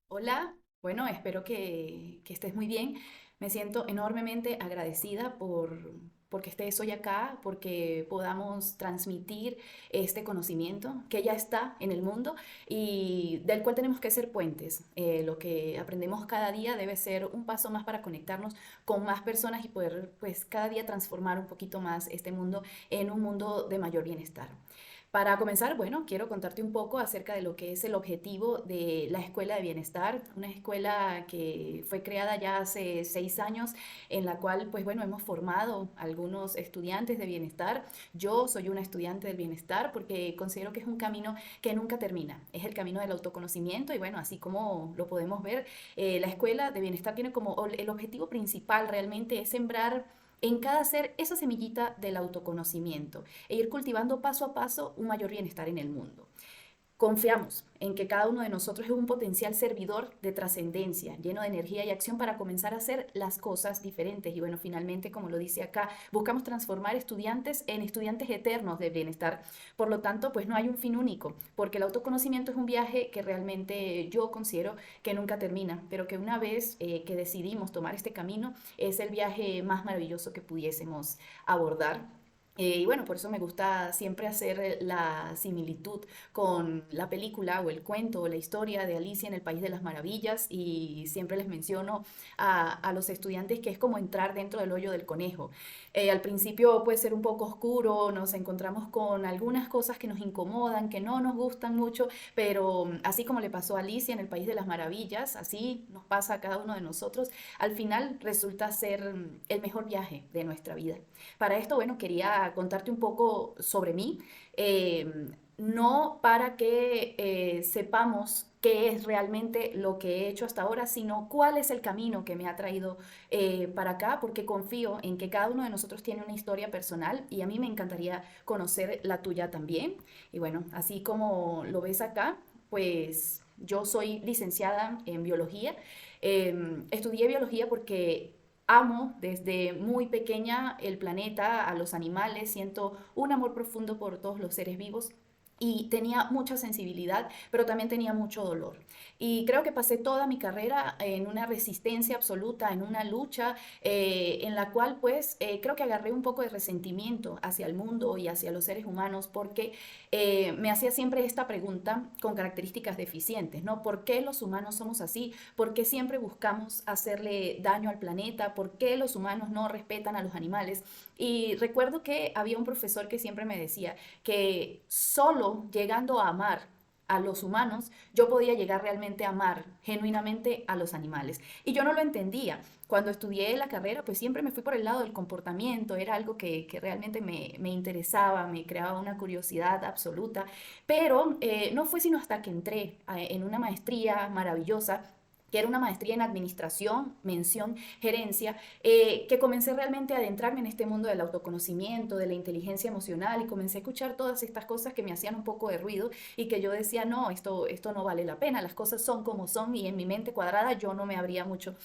Hola, bueno, espero que estés muy bien. Me siento enormemente agradecida porque estés hoy acá, porque podamos transmitir este conocimiento que ya está en el mundo y del cual tenemos que ser puentes. Lo que aprendemos cada día debe ser un paso más para conectarnos con más personas y poder, pues, cada día transformar un poquito más este mundo en un mundo de mayor bienestar. Para comenzar, bueno, quiero contarte un poco acerca de lo que es el objetivo de la Escuela de Bienestar, una escuela que fue creada ya hace 6 años, en la cual, pues bueno, hemos formado algunos estudiantes de bienestar. Yo soy una estudiante del bienestar porque considero que es un camino que nunca termina, es el camino del autoconocimiento y bueno, así como lo podemos ver, la Escuela de Bienestar tiene como el objetivo principal realmente es sembrar en cada ser esa semillita del autoconocimiento e ir cultivando paso a paso un mayor bienestar en el mundo. Confiamos en que cada uno de nosotros es un potencial servidor de trascendencia, lleno de energía y acción para comenzar a hacer las cosas diferentes. Y bueno, finalmente, como lo dice acá, buscamos transformar estudiantes en estudiantes eternos de bienestar. Por lo tanto, pues no hay un fin único, porque el autoconocimiento es un viaje que realmente yo considero que nunca termina, pero que una vez que decidimos tomar este camino, es el viaje más maravilloso que pudiésemos abordar. Y bueno, por eso me gusta siempre hacer la similitud con la película o el cuento o la historia de Alicia en el País de las Maravillas y siempre les menciono a los estudiantes que es como entrar dentro del hoyo del conejo. Al principio puede ser un poco oscuro, nos encontramos con algunas cosas que nos incomodan, que no nos gustan mucho, pero así como le pasó a Alicia en el País de las Maravillas, así nos pasa a cada uno de nosotros, al final resulta ser el mejor viaje de nuestra vida. Para esto, bueno, quería contarte un poco sobre mí. No para que sepamos qué es realmente lo que he hecho hasta ahora, sino cuál es el camino que me ha traído para acá, porque confío en que cada uno de nosotros tiene una historia personal y a mí me encantaría conocer la tuya también. Y bueno, así como lo ves acá, pues yo soy licenciada en biología. Estudié biología porque amo desde muy pequeña el planeta, a los animales, siento un amor profundo por todos los seres vivos y tenía mucha sensibilidad, pero también tenía mucho dolor. Y creo que pasé toda mi carrera en una resistencia absoluta, en una lucha en la cual pues creo que agarré un poco de resentimiento hacia el mundo y hacia los seres humanos porque me hacía siempre esta pregunta con características deficientes, ¿no? ¿Por qué los humanos somos así? ¿Por qué siempre buscamos hacerle daño al planeta? ¿Por qué los humanos no respetan a los animales? Y recuerdo que había un profesor que siempre me decía que solo llegando a amar a los humanos, yo podía llegar realmente a amar genuinamente a los animales. Y yo no lo entendía. Cuando estudié la carrera, pues siempre me fui por el lado del comportamiento, era algo que realmente me interesaba, me creaba una curiosidad absoluta, pero no fue sino hasta que entré en una maestría maravillosa que era una maestría en administración, mención, gerencia, que comencé realmente a adentrarme en este mundo del autoconocimiento, de la inteligencia emocional y comencé a escuchar todas estas cosas que me hacían un poco de ruido y que yo decía, no, esto no vale la pena, las cosas son como son y en mi mente cuadrada yo no me abría mucho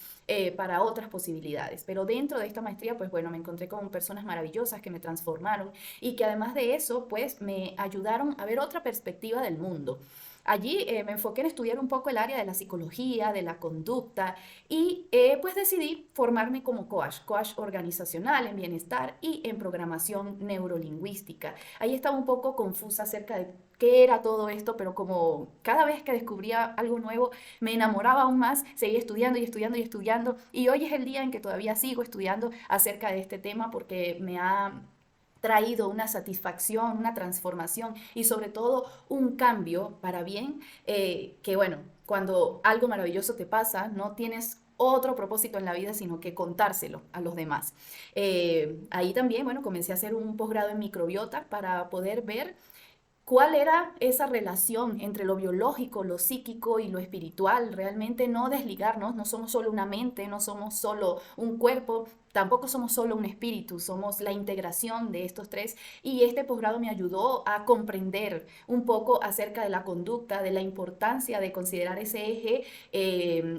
para otras posibilidades. Pero dentro de esta maestría, pues bueno, me encontré con personas maravillosas que me transformaron y que además de eso, pues me ayudaron a ver otra perspectiva del mundo. Allí me enfoqué en estudiar un poco el área de la psicología, de la conducta y pues decidí formarme como coach organizacional en bienestar y en programación neurolingüística. Ahí estaba un poco confusa acerca de qué era todo esto, pero como cada vez que descubría algo nuevo me enamoraba aún más, seguía estudiando y estudiando y estudiando y hoy es el día en que todavía sigo estudiando acerca de este tema porque me ha traído una satisfacción, una transformación y sobre todo un cambio para bien, que bueno, cuando algo maravilloso te pasa, no tienes otro propósito en la vida, sino que contárselo a los demás. Ahí también, bueno, comencé a hacer un posgrado en microbiota para poder ver cuál era esa relación entre lo biológico, lo psíquico y lo espiritual, realmente no desligarnos, no somos solo una mente, no somos solo un cuerpo, tampoco somos solo un espíritu, somos la integración de estos tres y este posgrado me ayudó a comprender un poco acerca de la conducta, de la importancia de considerar ese eje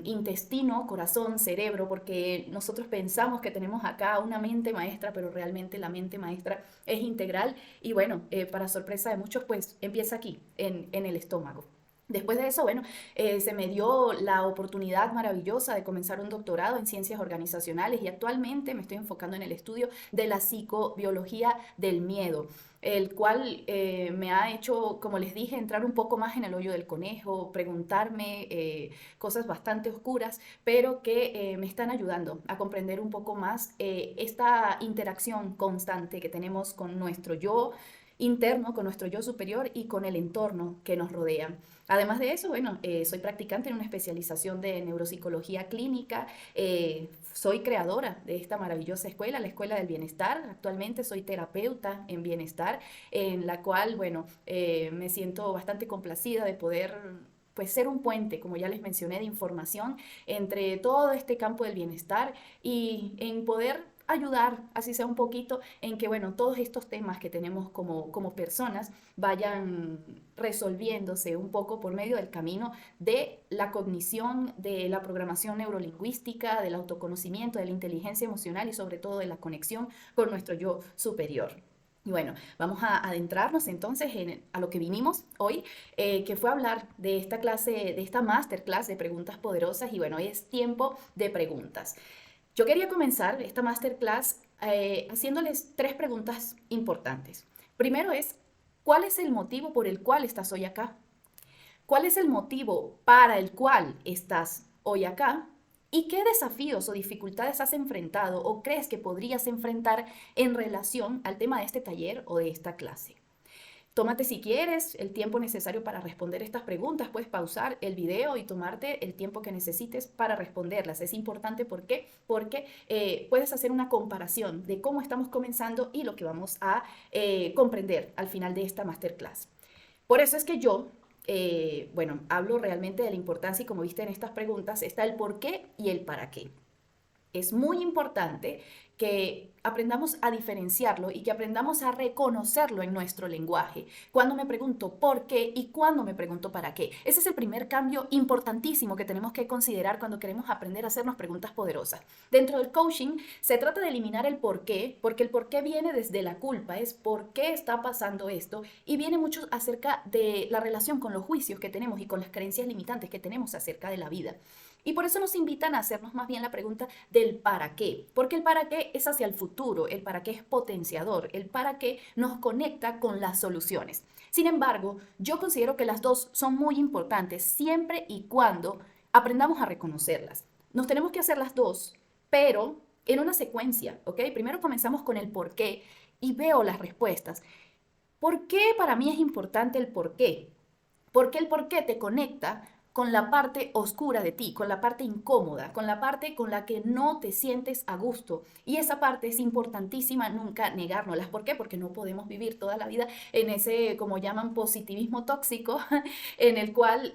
intestino, corazón, cerebro, porque nosotros pensamos que tenemos acá una mente maestra, pero realmente la mente maestra es integral y bueno, para sorpresa de muchos, pues empieza aquí, en el estómago. Después de eso, bueno, se me dio la oportunidad maravillosa de comenzar un doctorado en ciencias organizacionales y actualmente me estoy enfocando en el estudio de la psicobiología del miedo, el cual me ha hecho, como les dije, entrar un poco más en el hoyo del conejo, preguntarme cosas bastante oscuras, pero que me están ayudando a comprender un poco más esta interacción constante que tenemos con nuestro yo interno, con nuestro yo superior y con el entorno que nos rodea. Además de eso, bueno, soy practicante en una especialización de neuropsicología clínica, soy creadora de esta maravillosa escuela, la Escuela del Bienestar. Actualmente soy terapeuta en bienestar, en la cual, bueno, me siento bastante complacida de poder pues ser un puente, como ya les mencioné, de información entre todo este campo del bienestar y en poder ayudar, así sea un poquito, en que, bueno, todos estos temas que tenemos como personas vayan resolviéndose un poco por medio del camino de la cognición, de la programación neurolingüística, del autoconocimiento, de la inteligencia emocional y sobre todo de la conexión con nuestro yo superior. Y bueno, vamos a adentrarnos entonces a lo que vinimos hoy, que fue hablar de esta clase, de esta masterclass de preguntas poderosas. Y bueno, hoy es tiempo de preguntas. Yo quería comenzar esta masterclass haciéndoles 3 preguntas importantes. Primero es, ¿cuál es el motivo por el cual estás hoy acá? ¿Cuál es el motivo para el cual estás hoy acá? ¿Y qué desafíos o dificultades has enfrentado o crees que podrías enfrentar en relación al tema de este taller o de esta clase? Tómate si quieres el tiempo necesario para responder estas preguntas. Puedes pausar el video y tomarte el tiempo que necesites para responderlas. Es importante, ¿por qué? Porque puedes hacer una comparación de cómo estamos comenzando y lo que vamos a comprender al final de esta masterclass. Por eso es que yo, bueno, hablo realmente de la importancia y como viste en estas preguntas está el por qué y el para qué. Es muy importante que aprendamos a diferenciarlo y que aprendamos a reconocerlo en nuestro lenguaje. Cuando me pregunto por qué y cuando me pregunto para qué. Ese es el primer cambio importantísimo que tenemos que considerar cuando queremos aprender a hacernos preguntas poderosas. Dentro del coaching se trata de eliminar el por qué, porque el por qué viene desde la culpa, es por qué está pasando esto y viene mucho acerca de la relación con los juicios que tenemos y con las creencias limitantes que tenemos acerca de la vida. Y por eso nos invitan a hacernos más bien la pregunta del para qué, porque el para qué es hacia el futuro, el para qué es potenciador, el para qué nos conecta con las soluciones. Sin embargo, yo considero que las dos son muy importantes siempre y cuando aprendamos a reconocerlas. Nos tenemos que hacer las dos, pero en una secuencia, ¿ok? Primero comenzamos con el por qué y veo las respuestas. ¿Por qué para mí es importante el por qué? Porque el por qué te conecta con la parte oscura de ti, con la parte incómoda, con la parte con la que no te sientes a gusto. Y esa parte es importantísima nunca negárnoslas. ¿Por qué? Porque no podemos vivir toda la vida en ese, como llaman, positivismo tóxico, en el cual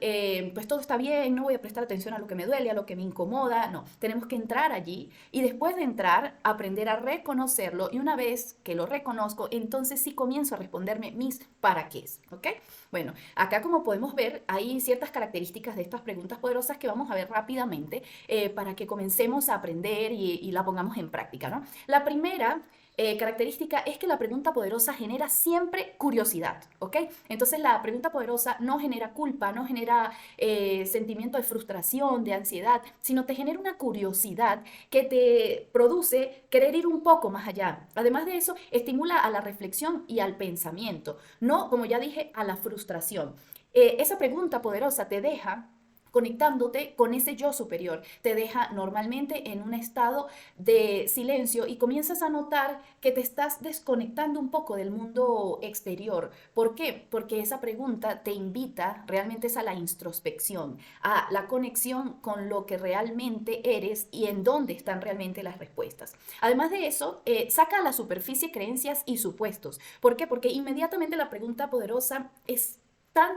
pues todo está bien, no voy a prestar atención a lo que me duele, a lo que me incomoda. No, tenemos que entrar allí y después de entrar, aprender a reconocerlo. Y una vez que lo reconozco, entonces sí comienzo a responderme mis para qué, ¿ok? Bueno, acá como podemos ver, hay ciertas características de estas preguntas poderosas que vamos a ver rápidamente para que comencemos a aprender y la pongamos en práctica, ¿no? La primera característica es que la pregunta poderosa genera siempre curiosidad, ¿ok? Entonces la pregunta poderosa no genera culpa, no genera sentimiento de frustración, de ansiedad, sino te genera una curiosidad que te produce querer ir un poco más allá. Además de eso, estimula a la reflexión y al pensamiento, no, como ya dije, a la frustración. Esa pregunta poderosa te deja conectándote con ese yo superior, te deja normalmente en un estado de silencio y comienzas a notar que te estás desconectando un poco del mundo exterior. ¿Por qué? Porque esa pregunta te invita realmente es a la introspección, a la conexión con lo que realmente eres y en dónde están realmente las respuestas. Además de eso, saca a la superficie creencias y supuestos. ¿Por qué? Porque inmediatamente la pregunta poderosa es tan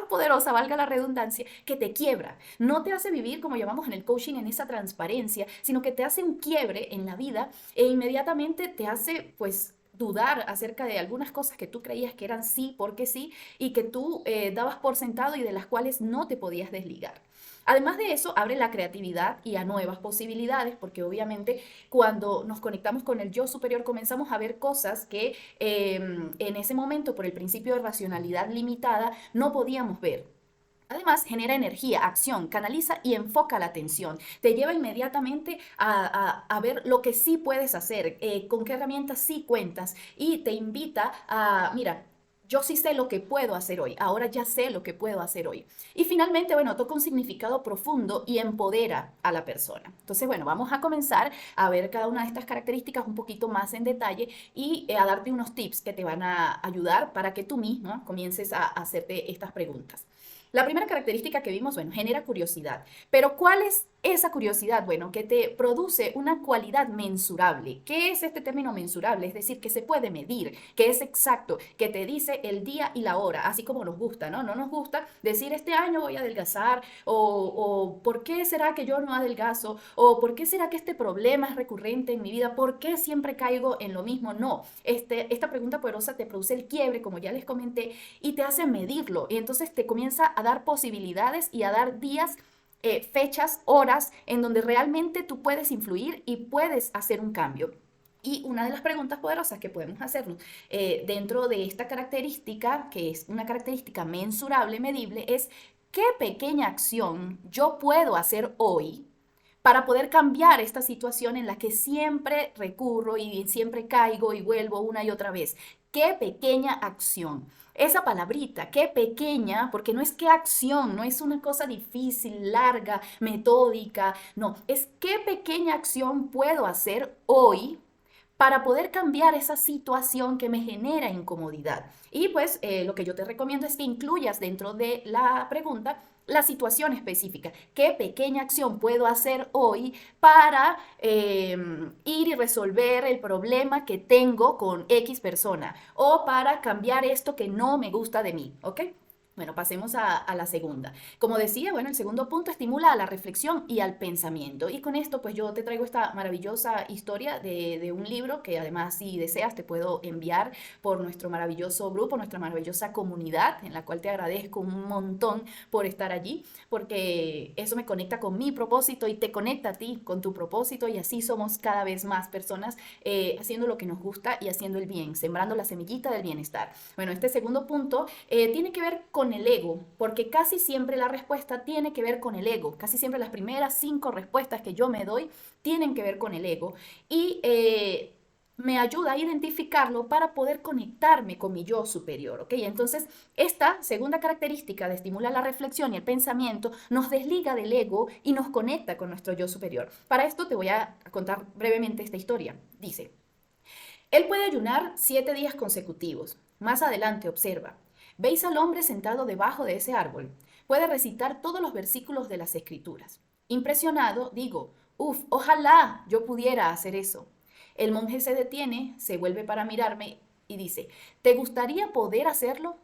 poderosa, valga la redundancia, que te quiebra. No te hace vivir, como llamamos en el coaching, en esa transparencia, sino que te hace un quiebre en la vida e inmediatamente te hace, pues, dudar acerca de algunas cosas que tú creías que eran sí porque sí y que tú dabas por sentado y de las cuales no te podías desligar. Además de eso, abre la creatividad y a nuevas posibilidades, porque obviamente cuando nos conectamos con el yo superior comenzamos a ver cosas que en ese momento, por el principio de racionalidad limitada, no podíamos ver. Además, genera energía, acción, canaliza y enfoca la atención. Te lleva inmediatamente a ver lo que sí puedes hacer, con qué herramientas sí cuentas y te invita a, mira, yo sí sé lo que puedo hacer hoy, ahora ya sé lo que puedo hacer hoy. Y finalmente, bueno, toca un significado profundo y empodera a la persona. Entonces, bueno, vamos a comenzar a ver cada una de estas características un poquito más en detalle y a darte unos tips que te van a ayudar para que tú mismo comiences a hacerte estas preguntas. La primera característica que vimos, bueno, genera curiosidad. Pero ¿cuál es esa curiosidad? Bueno, que te produce una cualidad mensurable. ¿Qué es este término mensurable? Es decir, que se puede medir, que es exacto, que te dice el día y la hora, así como nos gusta, ¿no? No nos gusta decir este año voy a adelgazar o ¿por qué será que yo no adelgazo? O ¿por qué será que este problema es recurrente en mi vida? ¿Por qué siempre caigo en lo mismo? No, esta pregunta poderosa te produce el quiebre, como ya les comenté, y te hace medirlo. Y entonces te comienza a dar posibilidades y a dar días, fechas, horas en donde realmente tú puedes influir y puedes hacer un cambio. Y una de las preguntas poderosas que podemos hacernos dentro de esta característica, que es una característica mensurable, medible, es ¿qué pequeña acción yo puedo hacer hoy para poder cambiar esta situación en la que siempre recurro y siempre caigo y vuelvo una y otra vez? Qué pequeña acción. Esa palabrita, qué pequeña, porque no es qué acción, no es una cosa difícil, larga, metódica, no, es qué pequeña acción puedo hacer hoy para poder cambiar esa situación que me genera incomodidad. Y pues lo que yo te recomiendo es que incluyas dentro de la pregunta la situación específica. ¿Qué pequeña acción puedo hacer hoy para ir y resolver el problema que tengo con X persona? O para cambiar esto que no me gusta de mí, ¿ok? Bueno, pasemos a la segunda. Como decía, bueno, el segundo punto estimula a la reflexión y al pensamiento. Y con esto, pues yo te traigo esta maravillosa historia de un libro que además, si deseas, te puedo enviar por nuestro maravilloso grupo, nuestra maravillosa comunidad, en la cual te agradezco un montón por estar allí, porque eso me conecta con mi propósito y te conecta a ti con tu propósito y así somos cada vez más personas haciendo lo que nos gusta y haciendo el bien, sembrando la semillita del bienestar. Bueno, este segundo punto tiene que ver con el ego, porque casi siempre la respuesta tiene que ver con el ego. Casi siempre las primeras 5 respuestas que yo me doy tienen que ver con el ego. Y me ayuda a identificarlo para poder conectarme con mi yo superior, ¿ok? Entonces, esta segunda característica de estimular la reflexión y el pensamiento nos desliga del ego y nos conecta con nuestro yo superior. Para esto te voy a contar brevemente esta historia. Dice, él puede ayunar 7 días consecutivos. Más adelante observa. ¿Veis al hombre sentado debajo de ese árbol? Puede recitar todos los versículos de las escrituras. Impresionado, digo, uff, ojalá yo pudiera hacer eso. El monje se detiene, se vuelve para mirarme y dice, ¿te gustaría poder hacerlo?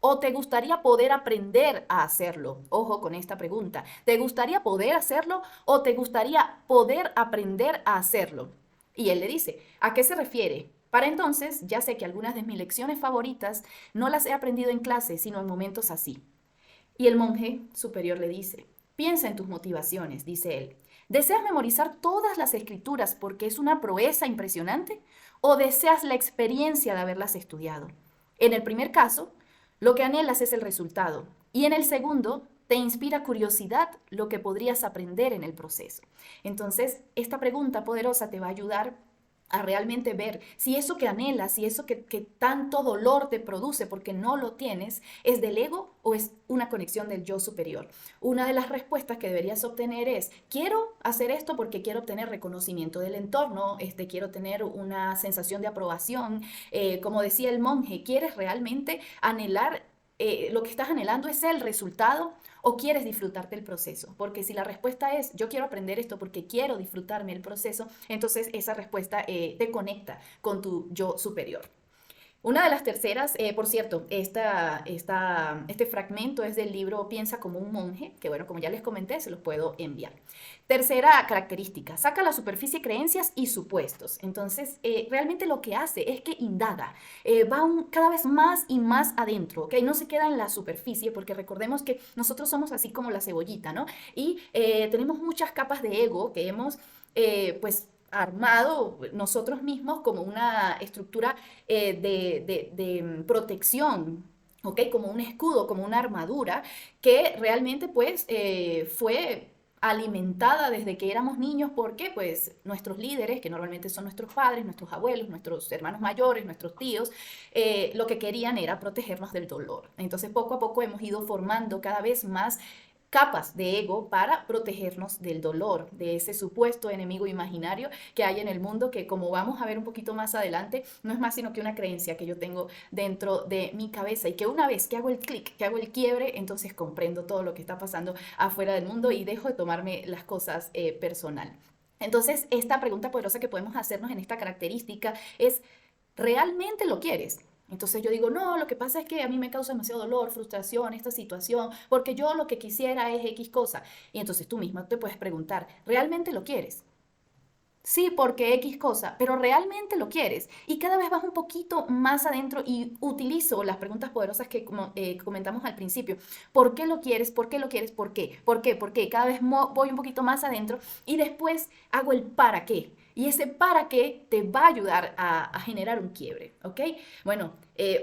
¿O te gustaría poder aprender a hacerlo? Ojo con esta pregunta. ¿Te gustaría poder hacerlo o te gustaría poder aprender a hacerlo? Y él le dice, ¿a qué se refiere? Para entonces, ya sé que algunas de mis lecciones favoritas no las he aprendido en clase, sino en momentos así. Y el monje superior le dice, piensa en tus motivaciones, dice él. ¿Deseas memorizar todas las escrituras porque es una proeza impresionante? ¿O deseas la experiencia de haberlas estudiado? En el primer caso, lo que anhelas es el resultado. Y en el segundo, te inspira curiosidad lo que podrías aprender en el proceso. Entonces, esta pregunta poderosa te va a ayudar a realmente ver si eso que anhelas, si eso que tanto dolor te produce porque no lo tienes, es del ego o es una conexión del yo superior. Una de las respuestas que deberías obtener es, quiero hacer esto porque quiero obtener reconocimiento del entorno, quiero tener una sensación de aprobación. Como decía el monje, ¿quieres realmente anhelar? Lo que estás anhelando es el resultado o quieres disfrutarte el proceso. Porque si la respuesta es yo quiero aprender esto porque quiero disfrutarme el proceso, entonces esa respuesta te conecta con tu yo superior. Una de las terceras, por cierto, este fragmento es del libro Piensa como un monje, que bueno, como ya les comenté, se los puedo enviar. Tercera característica, saca a la superficie creencias y supuestos. Entonces, realmente lo que hace es que indaga, va cada vez más y más adentro, ¿ok? No se queda en la superficie, porque recordemos que nosotros somos así como la cebollita, ¿no? Y tenemos muchas capas de ego que hemos, pues, armado nosotros mismos como una estructura de protección ¿ok? Como un escudo, como una armadura que realmente pues fue alimentada desde que éramos niños porque pues nuestros líderes, que normalmente son nuestros padres, nuestros abuelos, nuestros hermanos mayores, nuestros tíos, lo que querían era protegernos del dolor. Entonces poco a poco hemos ido formando cada vez más capas de ego para protegernos del dolor, de ese supuesto enemigo imaginario que hay en el mundo, que como vamos a ver un poquito más adelante, no es más sino que una creencia que yo tengo dentro de mi cabeza y que una vez que hago el clic, que hago el quiebre, entonces comprendo todo lo que está pasando afuera del mundo y dejo de tomarme las cosas personal. Entonces, esta pregunta poderosa que podemos hacernos en esta característica es, ¿realmente lo quieres? Entonces yo digo, no, lo que pasa es que a mí me causa demasiado dolor, frustración, esta situación, porque yo lo que quisiera es X cosa. Y entonces tú misma te puedes preguntar, ¿realmente lo quieres? Sí, porque X cosa, pero realmente lo quieres. Y cada vez vas un poquito más adentro y utilizo las preguntas poderosas que comentamos al principio. ¿Por qué lo quieres? ¿Por qué lo quieres? ¿Por qué? ¿Por qué? ¿Por qué? Cada vez voy un poquito más adentro y después hago el para qué. Y ese para qué te va a ayudar a generar un quiebre, ¿ok? Bueno,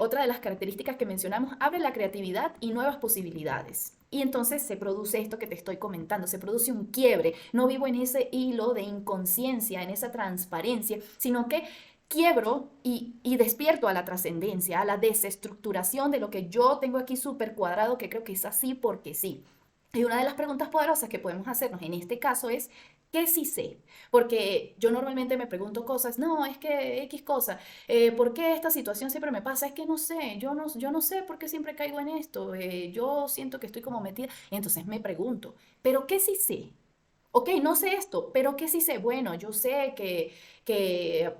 otra de las características que mencionamos, abre la creatividad y nuevas posibilidades. Y entonces se produce esto que te estoy comentando, se produce un quiebre. No vivo en ese hilo de inconsciencia, en esa transparencia, sino que quiebro y despierto a la trascendencia, a la desestructuración de lo que yo tengo aquí súper cuadrado, que creo que es así porque sí. Y una de las preguntas poderosas que podemos hacernos en este caso es, ¿qué sí sé? Porque yo normalmente me pregunto cosas, no, es que X cosa, ¿por qué esta situación siempre me pasa? Es que no sé, yo no sé por qué siempre caigo en esto, yo siento que estoy como metida, y entonces me pregunto, ¿pero qué sí sé? Ok, no sé esto, pero ¿qué sí sé? Bueno, yo sé que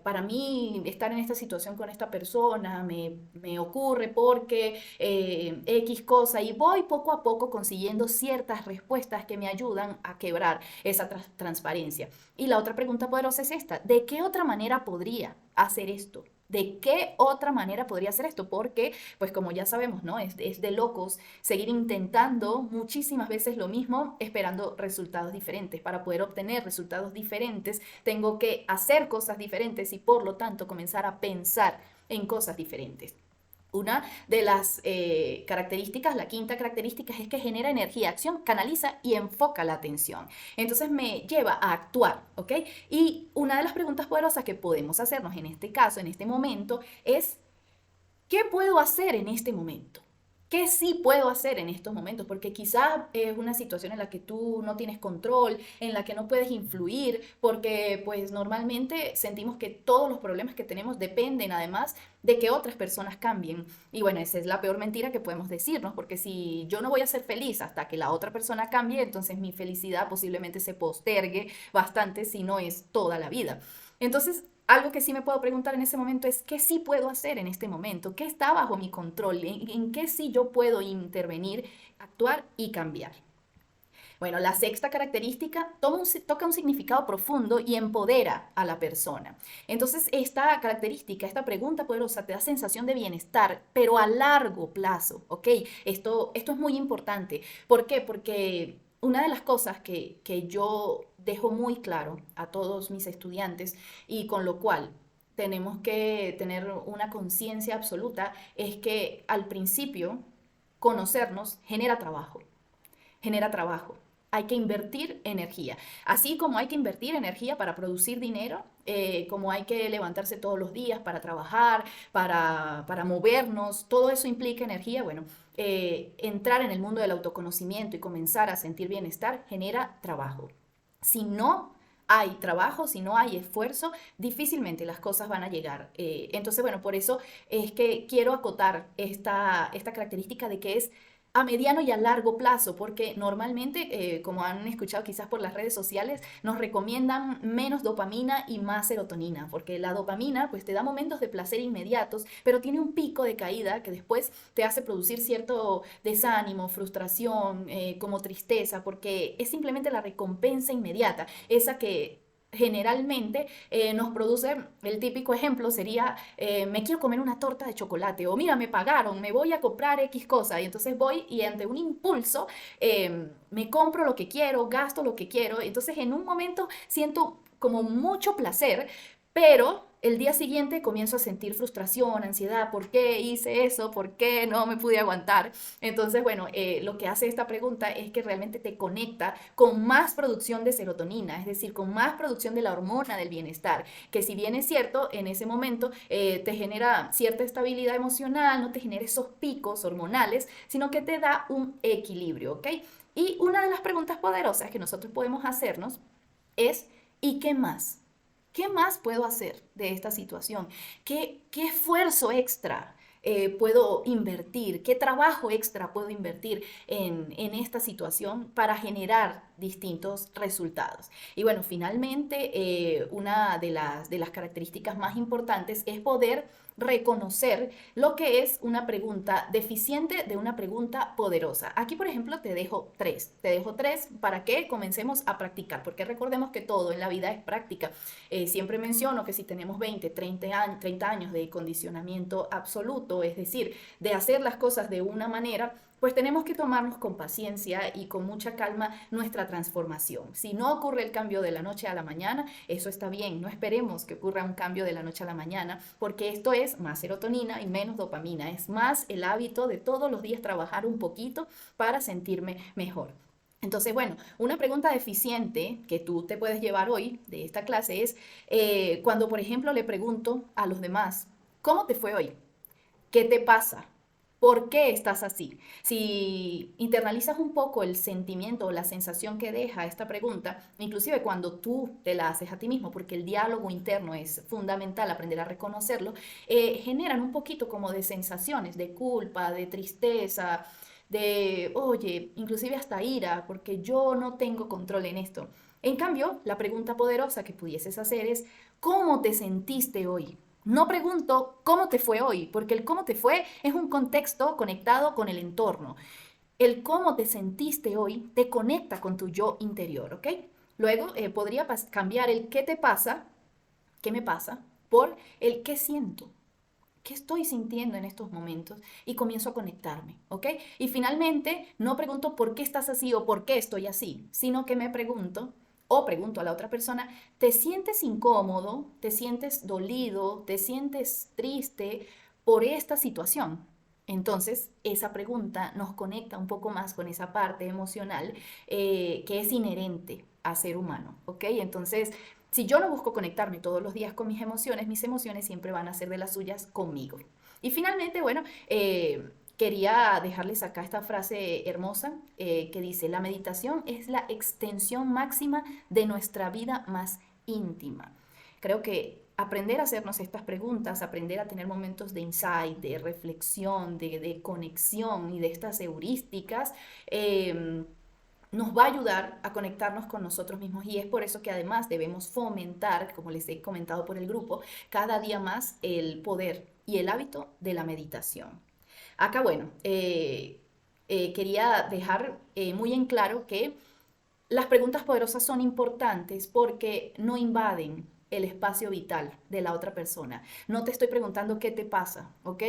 para mí estar en esta situación con esta persona me ocurre porque X cosa y voy poco a poco consiguiendo ciertas respuestas que me ayudan a quebrar esa transparencia. Y la otra pregunta poderosa es esta, ¿de qué otra manera podría hacer esto? ¿De qué otra manera podría hacer esto? Porque, pues como ya sabemos, ¿no? Es de locos seguir intentando muchísimas veces lo mismo, esperando resultados diferentes. Para poder obtener resultados diferentes, tengo que hacer cosas diferentes y por lo tanto comenzar a pensar en cosas diferentes. Una de las características, la quinta característica, es que genera energía, acción, canaliza y enfoca la atención. Entonces me lleva a actuar, ¿ok? Y una de las preguntas poderosas que podemos hacernos en este caso, en este momento, es ¿qué puedo hacer en este momento? ¿Qué sí puedo hacer en estos momentos? Porque quizás es una situación en la que tú no tienes control, en la que no puedes influir, porque pues normalmente sentimos que todos los problemas que tenemos dependen además de que otras personas cambien. Y bueno, esa es la peor mentira que podemos decirnos, porque si yo no voy a ser feliz hasta que la otra persona cambie, entonces mi felicidad posiblemente se postergue bastante, si no es toda la vida. Entonces, algo que sí me puedo preguntar en ese momento es qué sí puedo hacer en este momento, qué está bajo mi control, en qué sí yo puedo intervenir, actuar y cambiar. Bueno, la sexta característica toca un significado profundo y empodera a la persona. Entonces, esta característica, esta pregunta poderosa te da sensación de bienestar, pero a largo plazo, ¿ok? Esto es muy importante. ¿Por qué? Porque una de las cosas que yo dejo muy claro a todos mis estudiantes y con lo cual tenemos que tener una conciencia absoluta es que al principio conocernos genera trabajo. Hay que invertir energía. Así como hay que invertir energía para producir dinero, como hay que levantarse todos los días para trabajar, para movernos, todo eso implica energía. Bueno, entrar en el mundo del autoconocimiento y comenzar a sentir bienestar genera trabajo. Si no hay trabajo, si no hay esfuerzo, difícilmente las cosas van a llegar. Entonces, bueno, por eso es que quiero acotar esta característica de que es a mediano y a largo plazo, porque normalmente, como han escuchado quizás por las redes sociales, nos recomiendan menos dopamina y más serotonina, porque la dopamina pues te da momentos de placer inmediatos, pero tiene un pico de caída que después te hace producir cierto desánimo, frustración, como tristeza, porque es simplemente la recompensa inmediata, esa que generalmente nos produce, el típico ejemplo sería, me quiero comer una torta de chocolate o mira, me pagaron, me voy a comprar X cosa y entonces voy y ante un impulso me compro lo que quiero, gasto lo que quiero, entonces en un momento siento como mucho placer, Pero el día siguiente comienzo a sentir frustración, ansiedad, ¿por qué hice eso? ¿Por qué no me pude aguantar? Entonces, bueno, lo que hace esta pregunta es que realmente te conecta con más producción de serotonina, es decir, con más producción de la hormona del bienestar, que si bien es cierto, en ese momento te genera cierta estabilidad emocional, no te genera esos picos hormonales, sino que te da un equilibrio, ¿ok? Y una de las preguntas poderosas que nosotros podemos hacernos es, ¿y qué más? ¿Qué más puedo hacer de esta situación? ¿Qué esfuerzo extra puedo invertir? ¿Qué trabajo extra puedo invertir en esta situación para generar distintos resultados? Y bueno, finalmente, una de las características más importantes es poder reconocer lo que es una pregunta deficiente de una pregunta poderosa. Aquí, por ejemplo, te dejo tres para que comencemos a practicar, porque recordemos que todo en la vida es práctica. Siempre menciono que si tenemos 20, 30 años de condicionamiento absoluto, es decir, de hacer las cosas de una manera, pues tenemos que tomarnos con paciencia y con mucha calma nuestra transformación. Si no ocurre el cambio de la noche a la mañana, eso está bien. No esperemos que ocurra un cambio de la noche a la mañana, porque esto es más serotonina y menos dopamina. Es más el hábito de todos los días trabajar un poquito para sentirme mejor. Entonces, bueno, una pregunta deficiente que tú te puedes llevar hoy de esta clase es cuando, por ejemplo, le pregunto a los demás, ¿cómo te fue hoy? ¿Qué te pasa? ¿Por qué estás así? Si internalizas un poco el sentimiento o la sensación que deja esta pregunta, inclusive cuando tú te la haces a ti mismo, porque el diálogo interno es fundamental, aprender a reconocerlo, generan un poquito como de sensaciones, de culpa, de tristeza, de, oye, inclusive hasta ira, porque yo no tengo control en esto. En cambio, la pregunta poderosa que pudieses hacer es, ¿cómo te sentiste hoy? No pregunto cómo te fue hoy, porque el cómo te fue es un contexto conectado con el entorno. El cómo te sentiste hoy te conecta con tu yo interior, ¿ok? Luego podría cambiar el qué te pasa, qué me pasa, por el qué siento. ¿Qué estoy sintiendo en estos momentos? Y comienzo a conectarme, ¿ok? Y finalmente, no pregunto por qué estás así o por qué estoy así, sino que me pregunto o pregunto a la otra persona, ¿te sientes incómodo? ¿Te sientes dolido? ¿Te sientes triste por esta situación? Entonces, esa pregunta nos conecta un poco más con esa parte emocional que es inherente a ser humano, ¿ok? Entonces, si yo no busco conectarme todos los días con mis emociones siempre van a ser de las suyas conmigo. Y finalmente, bueno, quería dejarles acá esta frase hermosa que dice, la meditación es la extensión máxima de nuestra vida más íntima. Creo que aprender a hacernos estas preguntas, aprender a tener momentos de insight, de reflexión, de conexión y de estas heurísticas, nos va a ayudar a conectarnos con nosotros mismos y es por eso que además debemos fomentar, como les he comentado por el grupo, cada día más el poder y el hábito de la meditación. Acá, bueno, quería dejar muy en claro que las preguntas poderosas son importantes porque no invaden el espacio vital de la otra persona. No te estoy preguntando qué te pasa, ¿ok?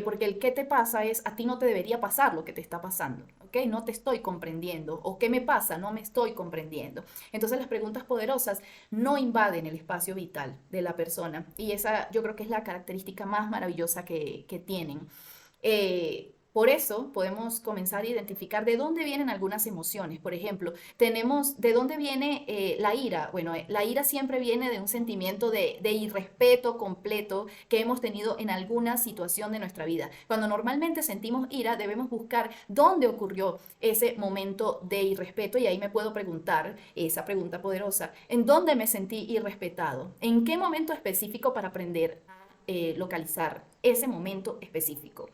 Porque el qué te pasa es a ti no te debería pasar lo que te está pasando, ¿ok? No te estoy comprendiendo. O qué me pasa, no me estoy comprendiendo. Entonces las preguntas poderosas no invaden el espacio vital de la persona y esa yo creo que es la característica más maravillosa que tienen. Por eso podemos comenzar a identificar de dónde vienen algunas emociones. Por ejemplo, tenemos de dónde viene la ira. Bueno, la ira siempre viene de un sentimiento de irrespeto completo que hemos tenido en alguna situación de nuestra vida. Cuando normalmente sentimos ira, debemos buscar dónde ocurrió ese momento de irrespeto y ahí me puedo preguntar esa pregunta poderosa. ¿En dónde me sentí irrespetado? ¿En qué momento específico para aprender a localizar ese momento específico?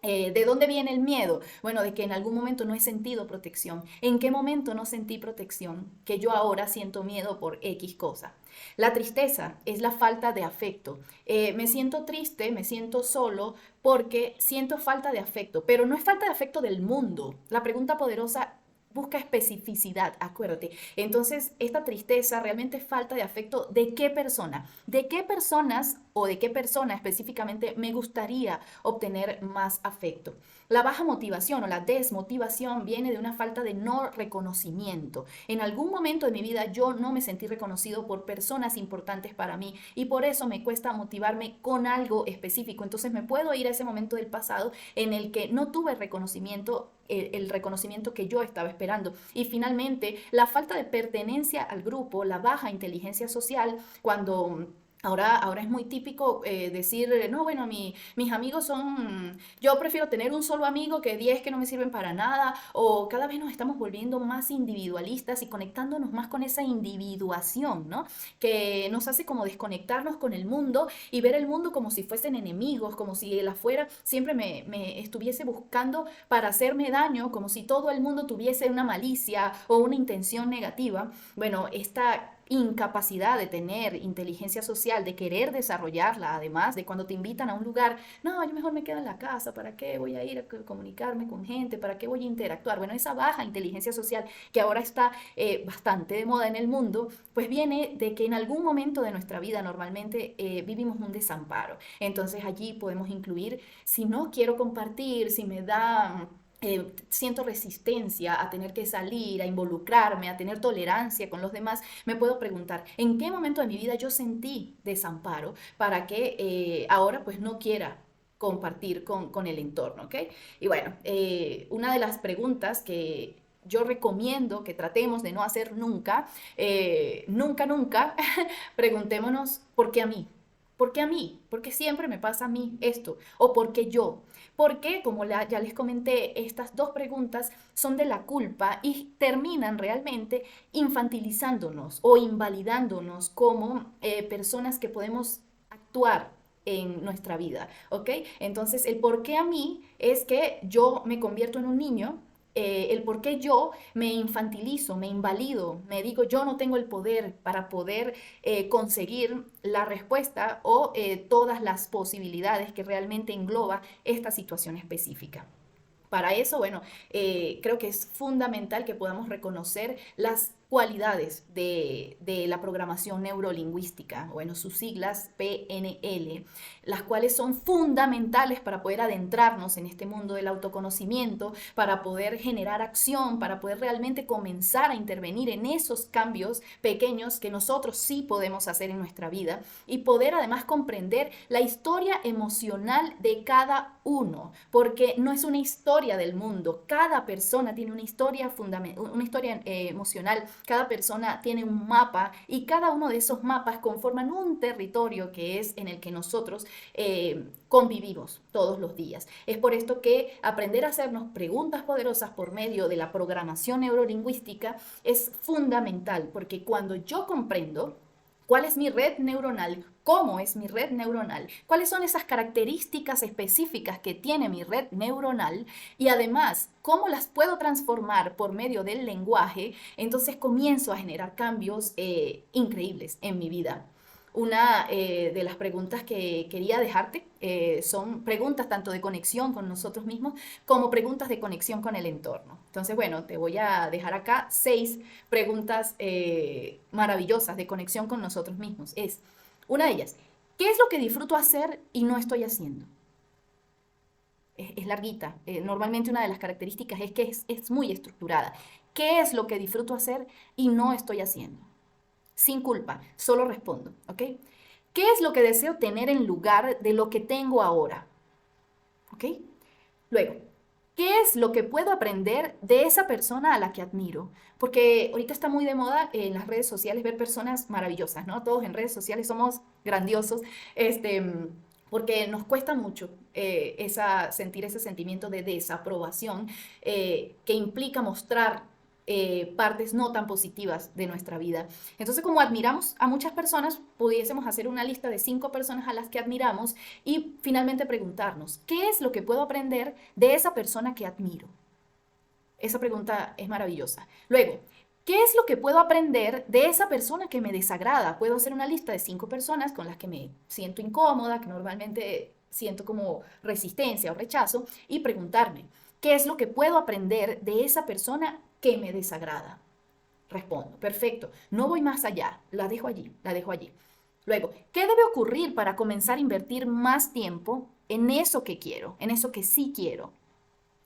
¿De dónde viene el miedo? Bueno, de que en algún momento no he sentido protección. ¿En qué momento no sentí protección? Que yo ahora siento miedo por X cosa. La tristeza es la falta de afecto. Me siento triste, me siento solo porque siento falta de afecto, pero no es falta de afecto del mundo. La pregunta poderosa busca especificidad, acuérdate. Entonces, esta tristeza realmente es falta de afecto de qué persona, de qué personas o de qué persona específicamente me gustaría obtener más afecto. La baja motivación o la desmotivación viene de una falta de no reconocimiento. En algún momento de mi vida yo no me sentí reconocido por personas importantes para mí y por eso me cuesta motivarme con algo específico. Entonces me puedo ir a ese momento del pasado en el que no tuve reconocimiento, el reconocimiento que yo estaba esperando. Y finalmente, la falta de pertenencia al grupo, la baja inteligencia social, cuando ahora es muy típico decir, no, bueno, mis amigos son, yo prefiero tener un solo amigo que 10 que no me sirven para nada, o cada vez nos estamos volviendo más individualistas y conectándonos más con esa individuación, ¿no? Que nos hace como desconectarnos con el mundo y ver el mundo como si fuesen enemigos, como si el afuera siempre me estuviese buscando para hacerme daño, como si todo el mundo tuviese una malicia o una intención negativa. Bueno, esta incapacidad de tener inteligencia social, de querer desarrollarla, además de cuando te invitan a un lugar, no, yo mejor me quedo en la casa, ¿para qué voy a ir a comunicarme con gente? ¿Para qué voy a interactuar? Bueno, esa baja inteligencia social que ahora está bastante de moda en el mundo, pues viene de que en algún momento de nuestra vida normalmente vivimos un desamparo. Entonces allí podemos incluir, si no quiero compartir, si me da siento resistencia a tener que salir, a involucrarme, a tener tolerancia con los demás, me puedo preguntar, ¿en qué momento de mi vida yo sentí desamparo para que ahora pues no quiera compartir con el entorno? ¿Ok? Y bueno, una de las preguntas que yo recomiendo que tratemos de no hacer nunca, nunca, preguntémonos, ¿por qué a mí? ¿Por qué a mí? ¿Por qué siempre me pasa a mí esto? ¿O por qué yo? Porque, como ya les comenté, estas dos preguntas son de la culpa y terminan realmente infantilizándonos o invalidándonos como personas que podemos actuar en nuestra vida, ¿ok? Entonces, el por qué a mí es que yo me convierto en un niño, el por qué yo me infantilizo, me invalido, me digo yo no tengo el poder para poder conseguir la respuesta o todas las posibilidades que realmente engloba esta situación específica. Para eso, bueno, creo que es fundamental que podamos reconocer las cualidades de la programación neurolingüística, bueno, sus siglas PNL, las cuales son fundamentales para poder adentrarnos en este mundo del autoconocimiento, para poder generar acción, para poder realmente comenzar a intervenir en esos cambios pequeños que nosotros sí podemos hacer en nuestra vida y poder además comprender la historia emocional de cada uno, porque no es una historia del mundo, cada persona tiene una historia emocional, cada persona tiene un mapa y cada uno de esos mapas conforman un territorio que es en el que nosotros convivimos todos los días. Es por esto que aprender a hacernos preguntas poderosas por medio de la programación neurolingüística es fundamental, porque cuando yo comprendo cuál es mi red neuronal, cómo es mi red neuronal, cuáles son esas características específicas que tiene mi red neuronal y además cómo las puedo transformar por medio del lenguaje, entonces comienzo a generar cambios increíbles en mi vida. Una de las preguntas que quería dejarte son preguntas tanto de conexión con nosotros mismos como preguntas de conexión con el entorno. Entonces, bueno, te voy a dejar acá 6 preguntas maravillosas de conexión con nosotros mismos. Es una de ellas, ¿qué es lo que disfruto hacer y no estoy haciendo? Es larguita. Normalmente una de las características es que es muy estructurada. ¿Qué es lo que disfruto hacer y no estoy haciendo? Sin culpa, solo respondo, ¿ok? ¿Qué es lo que deseo tener en lugar de lo que tengo ahora? ¿Ok? Luego, ¿qué es lo que puedo aprender de esa persona a la que admiro? Porque ahorita está muy de moda en las redes sociales ver personas maravillosas, ¿no? Todos en redes sociales somos grandiosos, porque nos cuesta mucho sentir ese sentimiento de desaprobación que implica mostrar partes no tan positivas de nuestra vida. Entonces, como admiramos a muchas personas, pudiésemos hacer una lista de 5 personas a las que admiramos y finalmente preguntarnos, ¿qué es lo que puedo aprender de esa persona que admiro? Esa pregunta es maravillosa. Luego, ¿qué es lo que puedo aprender de esa persona que me desagrada? Puedo hacer una lista de 5 personas con las que me siento incómoda, que normalmente siento como resistencia o rechazo, y preguntarme, ¿qué es lo que puedo aprender de esa persona que me desagrada? Respondo, perfecto, no voy más allá, la dejo allí, la dejo allí. Luego, ¿qué debe ocurrir para comenzar a invertir más tiempo en eso que quiero, en eso que sí quiero?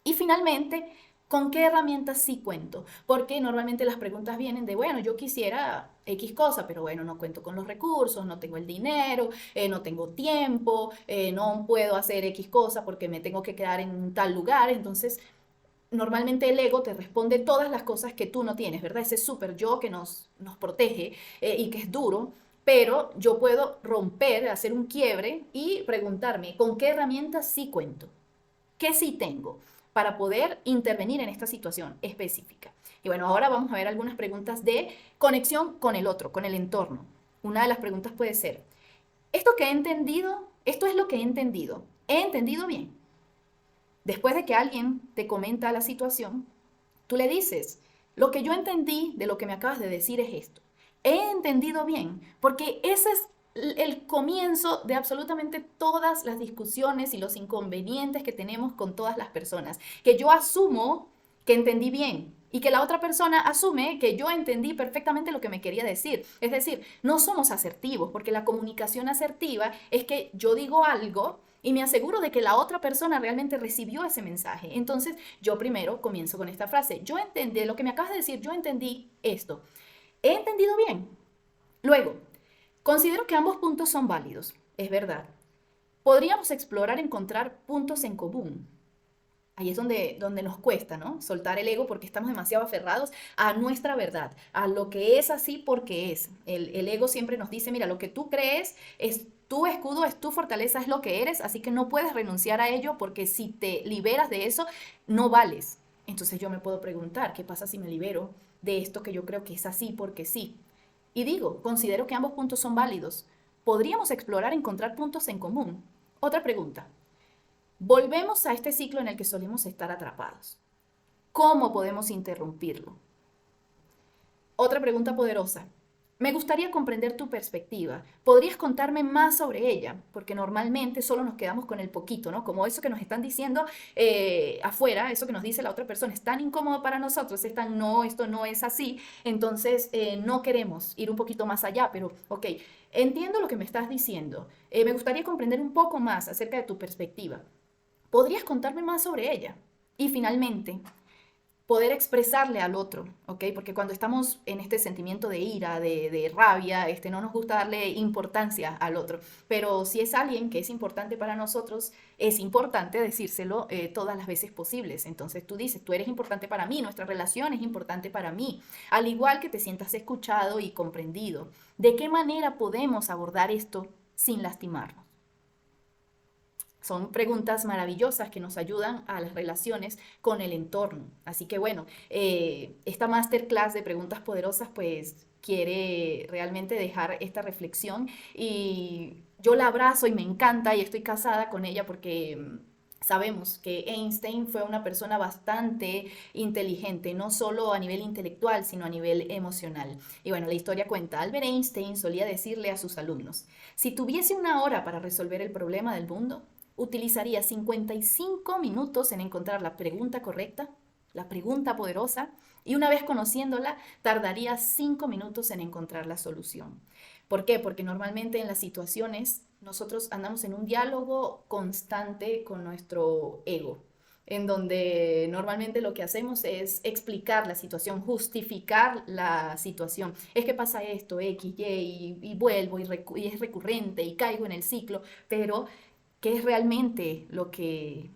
Y finalmente, ¿con qué herramientas sí cuento? Porque normalmente las preguntas vienen de, bueno, yo quisiera X cosa, pero bueno, no cuento con los recursos, no tengo el dinero, no tengo tiempo, no puedo hacer X cosa porque me tengo que quedar en tal lugar. Entonces, normalmente el ego te responde todas las cosas que tú no tienes, ¿verdad? Ese súper yo que nos protege y que es duro, pero yo puedo romper, hacer un quiebre y preguntarme, ¿con qué herramientas sí cuento? ¿Qué sí tengo para poder intervenir en esta situación específica? Y bueno, ahora vamos a ver algunas preguntas de conexión con el otro, con el entorno. Una de las preguntas puede ser, ¿esto que he entendido, esto es lo que he entendido? ¿He entendido bien? Después de que alguien te comenta la situación, tú le dices, lo que yo entendí de lo que me acabas de decir es esto. He entendido bien, porque ese es el comienzo de absolutamente todas las discusiones y los inconvenientes que tenemos con todas las personas, que yo asumo que entendí bien y que la otra persona asume que yo entendí perfectamente lo que me quería decir. Es decir, no somos asertivos, porque la comunicación asertiva es que yo digo algo y me aseguro de que la otra persona realmente recibió ese mensaje. Entonces, yo primero comienzo con esta frase. Yo entendí, lo que me acabas de decir, yo entendí esto. ¿He entendido bien? Luego, considero que ambos puntos son válidos. Es verdad. Podríamos explorar encontrar puntos en común. Ahí es donde nos cuesta, ¿no? Soltar el ego porque estamos demasiado aferrados a nuestra verdad, a lo que es así porque es. El ego siempre nos dice, mira, lo que tú crees es tu escudo, es tu fortaleza, es lo que eres, así que no puedes renunciar a ello porque si te liberas de eso, no vales. Entonces yo me puedo preguntar, ¿qué pasa si me libero de esto que yo creo que es así porque sí? Y digo, considero que ambos puntos son válidos. Podríamos explorar encontrar puntos en común. Otra pregunta. Volvemos a este ciclo en el que solemos estar atrapados. ¿Cómo podemos interrumpirlo? Otra pregunta poderosa. Me gustaría comprender tu perspectiva. ¿Podrías contarme más sobre ella? Porque normalmente solo nos quedamos con el poquito, ¿no? Como eso que nos están diciendo afuera, eso que nos dice la otra persona, es tan incómodo para nosotros, es tan no, esto no es así. Entonces no queremos ir un poquito más allá, pero ok, entiendo lo que me estás diciendo. Me gustaría comprender un poco más acerca de tu perspectiva. ¿Podrías contarme más sobre ella? Y finalmente, poder expresarle al otro, ¿ok? Porque cuando estamos en este sentimiento de ira, de rabia, no nos gusta darle importancia al otro. Pero si es alguien que es importante para nosotros, es importante decírselo todas las veces posibles. Entonces tú dices, tú eres importante para mí, nuestra relación es importante para mí. Al igual que te sientas escuchado y comprendido. ¿De qué manera podemos abordar esto sin lastimarnos? Son preguntas maravillosas que nos ayudan a las relaciones con el entorno. Así que bueno, esta masterclass de preguntas poderosas pues quiere realmente dejar esta reflexión y yo la abrazo y me encanta y estoy casada con ella porque sabemos que Einstein fue una persona bastante inteligente, no solo a nivel intelectual, sino a nivel emocional. Y bueno, la historia cuenta, Albert Einstein solía decirle a sus alumnos, si tuviese una hora para resolver el problema del mundo, utilizaría 55 minutos en encontrar la pregunta correcta, la pregunta poderosa, y una vez conociéndola, tardaría 5 minutos en encontrar la solución. ¿Por qué? Porque normalmente en las situaciones nosotros andamos en un diálogo constante con nuestro ego, en donde normalmente lo que hacemos es explicar la situación, justificar la situación. Es que pasa esto, X, y vuelvo y es recurrente y caigo en el ciclo, pero ¿qué es realmente lo que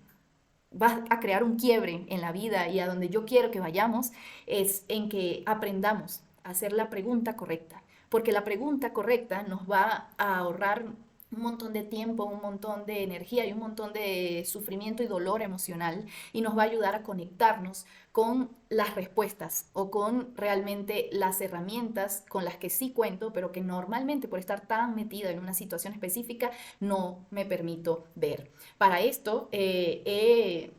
va a crear un quiebre en la vida y a donde yo quiero que vayamos? Es en que aprendamos a hacer la pregunta correcta, porque la pregunta correcta nos va a ahorrar un montón de tiempo, un montón de energía y un montón de sufrimiento y dolor emocional y nos va a ayudar a conectarnos con las respuestas o con realmente las herramientas con las que sí cuento, pero que normalmente por estar tan metida en una situación específica no me permito ver. Para esto he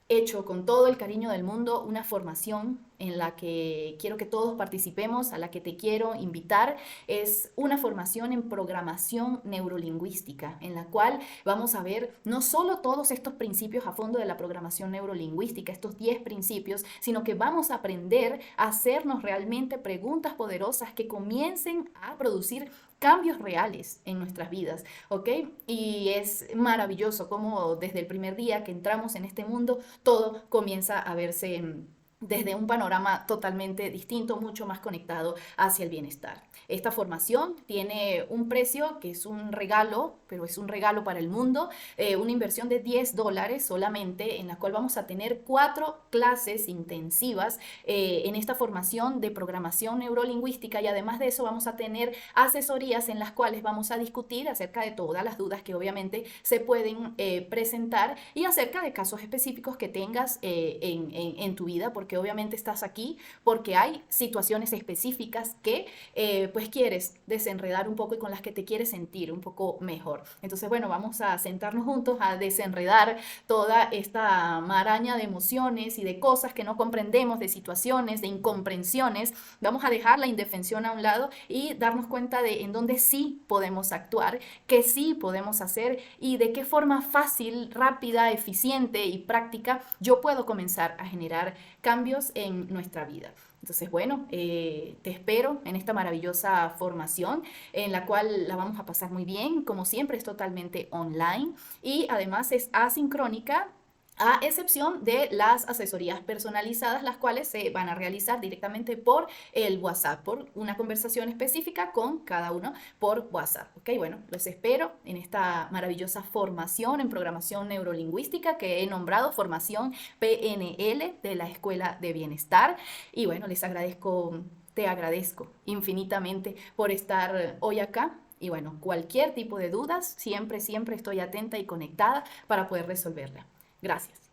hecho con todo el cariño del mundo una formación en la que quiero que todos participemos, a la que te quiero invitar, es una formación en programación neurolingüística, en la cual vamos a ver no solo todos estos principios a fondo de la programación neurolingüística, estos 10 principios, sino que vamos a aprender a hacernos realmente preguntas poderosas que comiencen a producir cambios reales en nuestras vidas, ¿ok? Y es maravilloso cómo desde el primer día que entramos en este mundo, todo comienza a verse desde un panorama totalmente distinto, mucho más conectado hacia el bienestar. Esta formación tiene un precio que es un regalo, pero es un regalo para el mundo, una inversión de $10 solamente, en la cual vamos a tener 4 clases intensivas en esta formación de programación neurolingüística, y además de eso vamos a tener asesorías en las cuales vamos a discutir acerca de todas las dudas que obviamente se pueden presentar, y acerca de casos específicos que tengas en tu vida, porque obviamente estás aquí porque hay situaciones específicas que pues quieres desenredar un poco y con las que te quieres sentir un poco mejor. Entonces, bueno, vamos a sentarnos juntos a desenredar toda esta maraña de emociones y de cosas que no comprendemos, de situaciones, de incomprensiones. Vamos a dejar la indefensión a un lado y darnos cuenta de en dónde sí podemos actuar, qué sí podemos hacer y de qué forma fácil, rápida, eficiente y práctica yo puedo comenzar a generar cambios en nuestra vida. Entonces, bueno, te espero en esta maravillosa formación en la cual la vamos a pasar muy bien. Como siempre, es totalmente online y además es asincrónica, a excepción de las asesorías personalizadas, las cuales se van a realizar directamente por el WhatsApp, por una conversación específica con cada uno por WhatsApp. Ok, bueno, los espero en esta maravillosa formación en programación neurolingüística que he nombrado formación PNL de la Escuela de Bienestar. Y bueno, te agradezco infinitamente por estar hoy acá. Y bueno, cualquier tipo de dudas, siempre estoy atenta y conectada para poder resolverla. Gracias.